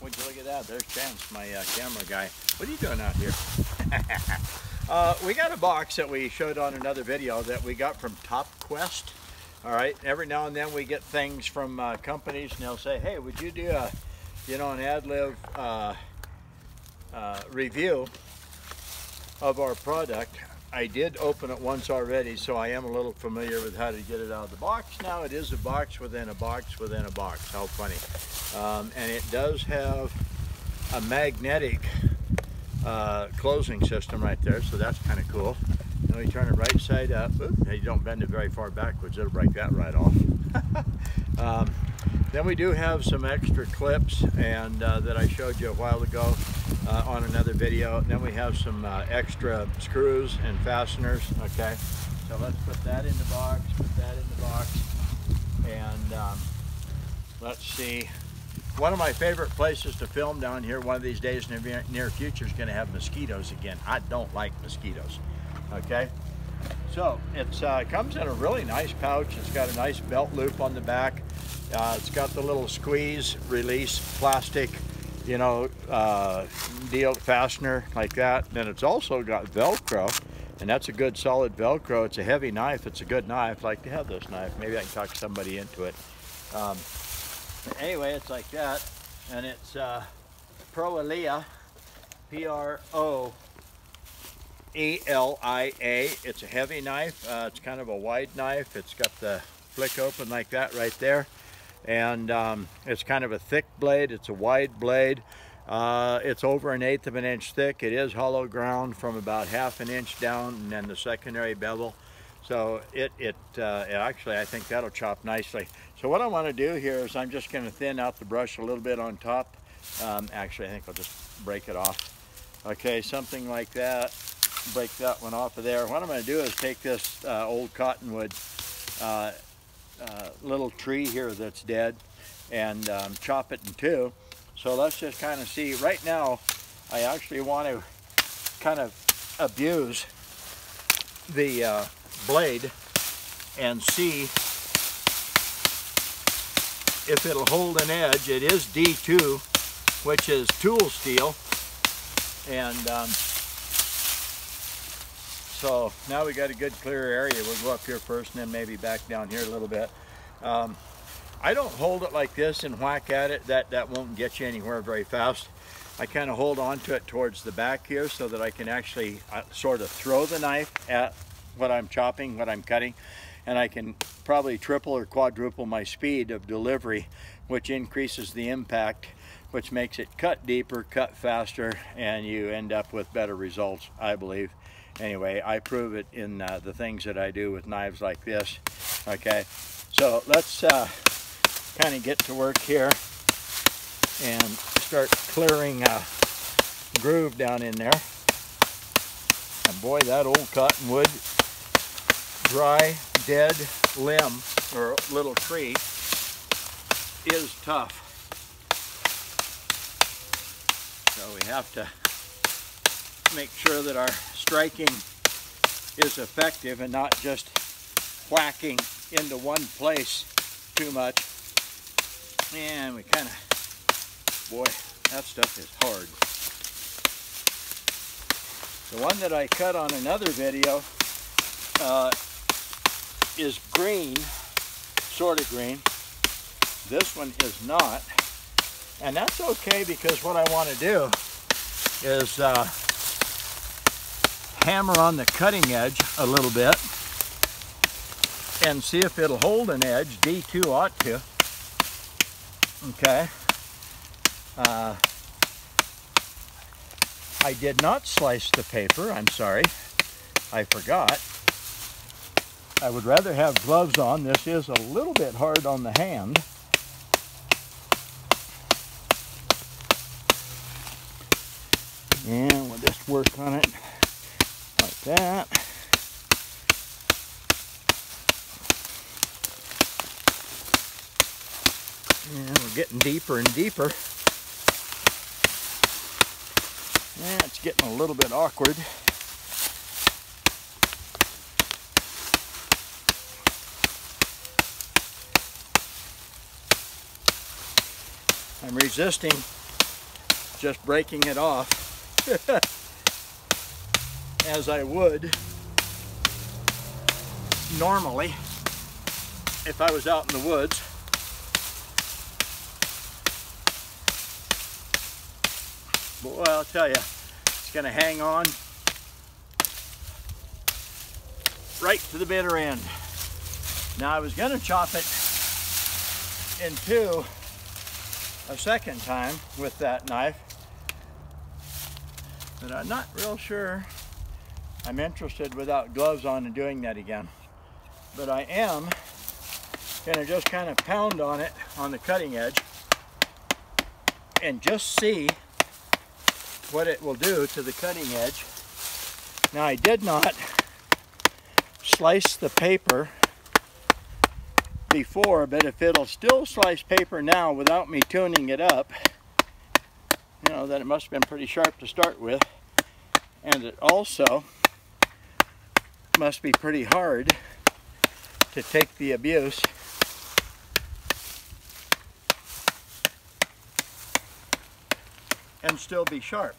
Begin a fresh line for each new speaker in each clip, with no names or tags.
Would you look at that? There's Chance, my camera guy. What are you doing out here? We got a box that we showed on another video that we got from Top Quest. All right, every now and then we get things from companies, and they'll say, "Hey, would you do a, an ad-lib review of our product?" I did open it once already, so I am a little familiar with how to get it out of the box. Now it is a box within a box within a box. How funny. And it does have a magnetic closing system right there, so that's kind of cool. Then we turn it right side up. Oops, you don't bend it very far backwards, it'll break that right off. Then we do have some extra clips and that I showed you a while ago on another video. Then we have some extra screws and fasteners. Okay, so let's put that in the box, put that in the box, and let's see. One of my favorite places to film down here one of these days in the near future is going to have mosquitoes again. I don't like mosquitoes. Okay, so it comes in a really nice pouch. It's got a nice belt loop on the back. It's got the little squeeze release plastic, deal fastener like that. Then it's also got Velcro, and that's a good solid Velcro. It's a heavy knife. It's a good knife. I like to have this knife. Maybe I can talk somebody into it. Anyway, it's like that, and it's Proelia, P-R-O-E-L-I-A. It's a heavy knife. It's kind of a wide knife. It's got the flick open like that right there, and it's kind of a thick blade. It's a wide blade. It's over 1/8 of an inch thick. It is hollow ground from about 1/2 inch down, and then the secondary bevel. So it actually, I think that'll chop nicely. So what I want to do here is I'm just going to thin out the brush a little bit on top. Actually, I think I'll just break it off. Okay, something like that. Break that one off of there. What I'm going to do is take this old cottonwood little tree here that's dead and chop it in two. So let's just kind of see. Right now, I actually want to kind of abuse the blade and see if it'll hold an edge. It is D2, which is tool steel, and so now we got a good clear area. We'll go up here first and then maybe back down here a little bit. I don't hold it like this and whack at it. That won't get you anywhere very fast. I kind of hold on to it towards the back here so that I can actually sort of throw the knife at what I'm chopping, what I'm cutting, and I can probably triple or quadruple my speed of delivery, which increases the impact, which makes it cut deeper, cut faster, and you end up with better results, I believe. Anyway, I prove it in the things that I do with knives like this. Okay, so let's kind of get to work here and start clearing a groove down in there. And boy, that old cottonwood, dry, dead limb or little tree is tough. So we have to make sure that our striking is effective and not just whacking into one place too much. And we kind of, boy, that stuff is hard. The one that I cut on another video is green, sort of green. This one is not, and that's okay, because what I want to do is hammer on the cutting edge a little bit and see if it'll hold an edge. D2 ought to. Okay. I did not slice the paper, I'm sorry. I forgot. I would rather have gloves on. This is a little bit hard on the hand. And we'll just work on it like that. And we're getting deeper and deeper. Yeah, it's getting a little bit awkward. I'm resisting just breaking it off as I would normally if I was out in the woods. Boy, I'll tell you, it's going to hang on right to the bitter end. Now I was going to chop it in two a second time with that knife, but I'm not real sure I'm interested without gloves on in doing that again. But I am going to just kind of pound on it on the cutting edge and just see what it will do to the cutting edge. Now I did not slice the paper before, but if it'll still slice paper now without me tuning it up, you know, then it must have been pretty sharp to start with. And it also must be pretty hard to take the abuse and still be sharp.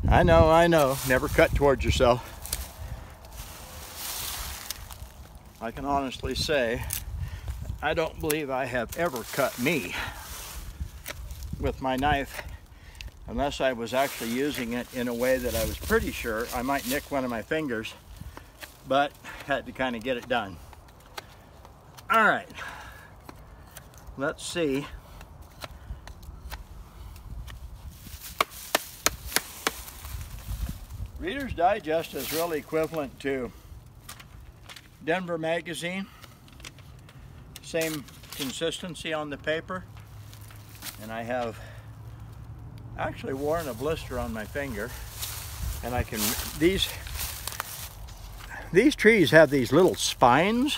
I know, never cut towards yourself. I can honestly say, I don't believe I have ever cut me with my knife unless I was actually using it in a way that I was pretty sure I might nick one of my fingers, but had to kind of get it done. All right, let's see. Reader's Digest is really equivalent to Denver Magazine. Same consistency on the paper. And I have actually worn a blister on my finger. And I can, these trees have these little spines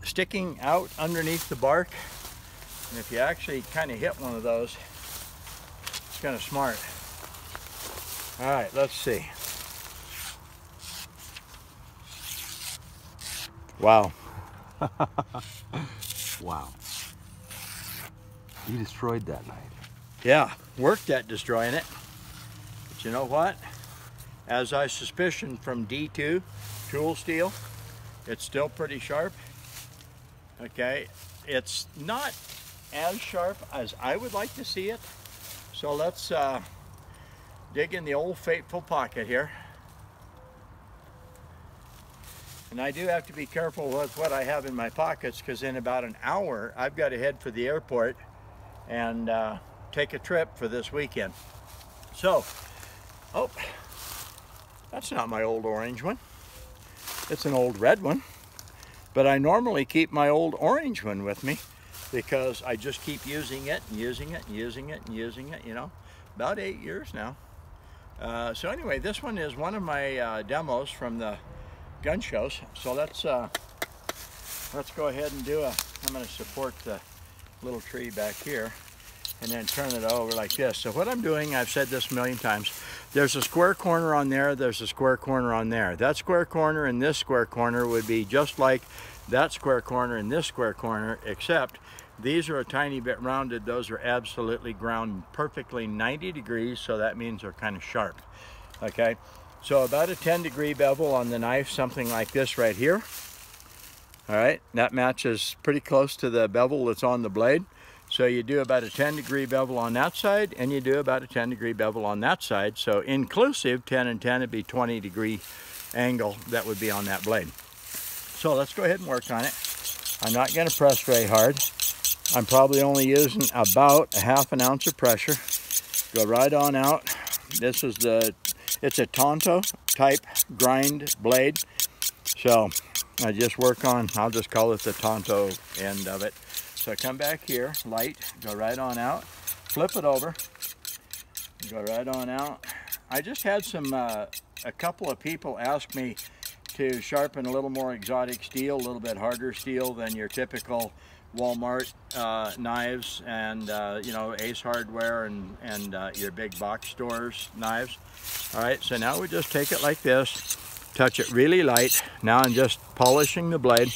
sticking out underneath the bark. And if you actually kind of hit one of those, it's kind of smart. All right, let's see. Wow.
Wow. You destroyed that knife.
Yeah, worked at destroying it. But you know what? As I suspicioned from D2 tool steel, it's still pretty sharp. Okay, it's not as sharp as I would like to see it. So let's dig in the old fateful pocket here. And I do have to be careful with what I have in my pockets, because in about an hour I've got to head for the airport and take a trip for this weekend. So, oh, that's not my old orange one. It's an old red one. But I normally keep my old orange one with me because I just keep using it and using it and using it and using it, you know, about 8 years now. So anyway, this one is one of my demos from the gun shows. So let's go ahead and do I'm going to support the little tree back here and then turn it over like this. So what I'm doing, I've said this a million times, there's a square corner on there, there's a square corner on there. That square corner and this square corner would be just like that square corner and this square corner, except these are a tiny bit rounded. Those are absolutely ground perfectly 90 degrees, so that means they're kind of sharp. Okay, so about a 10-degree bevel on the knife, something like this right here. All right, that matches pretty close to the bevel that's on the blade. So you do about a 10-degree bevel on that side, and you do about a 10-degree bevel on that side. So inclusive, 10 and 10 would be 20-degree angle that would be on that blade. So let's go ahead and work on it. I'm not going to press very hard. I'm probably only using about a ½ ounce of pressure. Go right on out. This is it's a Tonto type grind blade. So I just work on, I'll just call it the Tonto end of it. So I come back here, light, go right on out, flip it over, go right on out. I just had a couple of people ask me to sharpen a little more exotic steel, a little bit harder steel than your typical Walmart knives and you know, Ace Hardware and your big box stores knives. All right, so now we just take it like this, touch it really light. Now I'm just polishing the blade,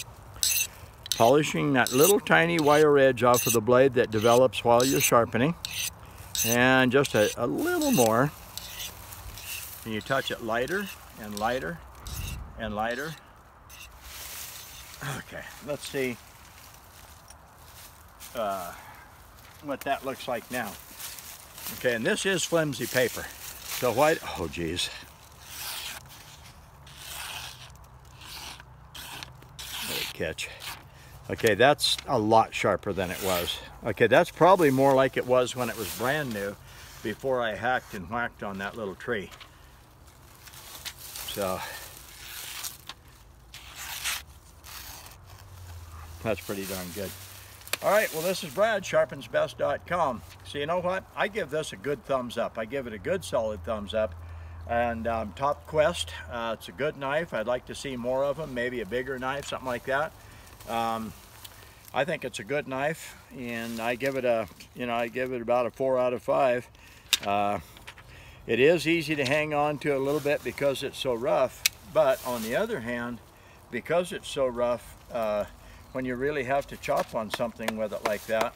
polishing that little tiny wire edge off of the blade that develops while you're sharpening, and just a little more. And you touch it lighter and lighter and lighter. Okay, let's see what that looks like now. Okay, and this is flimsy paper. So why, oh geez. Let it catch. Okay, that's a lot sharper than it was. Okay, that's probably more like it was when it was brand new, before I hacked and whacked on that little tree. So that's pretty darn good. All right, well, this is Brad, sharpensbest.com. So you know what? I give this a good thumbs up. I give it a good solid thumbs up. And Top Quest, it's a good knife. I'd like to see more of them, maybe a bigger knife, something like that. I think it's a good knife, and I give it a, you know, I give it about a 4 out of 5. It is easy to hang on to a little bit because it's so rough, but on the other hand, because it's so rough, when you really have to chop on something with it like that,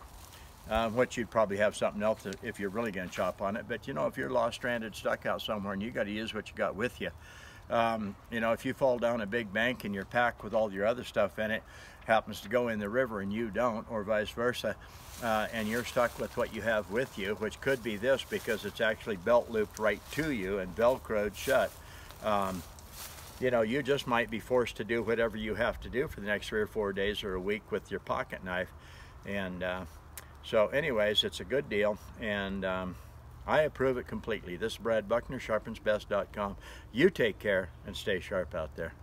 which you'd probably have something else if you're really going to chop on it, but you know, if you're lost, stranded, stuck out somewhere and you got to use what you got with you, you know, if you fall down a big bank and your pack with all your other stuff in it happens to go in the river and you don't, or vice versa, and you're stuck with what you have with you, which could be this because it's actually belt looped right to you and velcroed shut, you know, you just might be forced to do whatever you have to do for the next 3 or 4 days or a week with your pocket knife. And so anyways, it's a good deal, and I approve it completely. This is Brad Buckner, sharpensbest.com. You take care and stay sharp out there.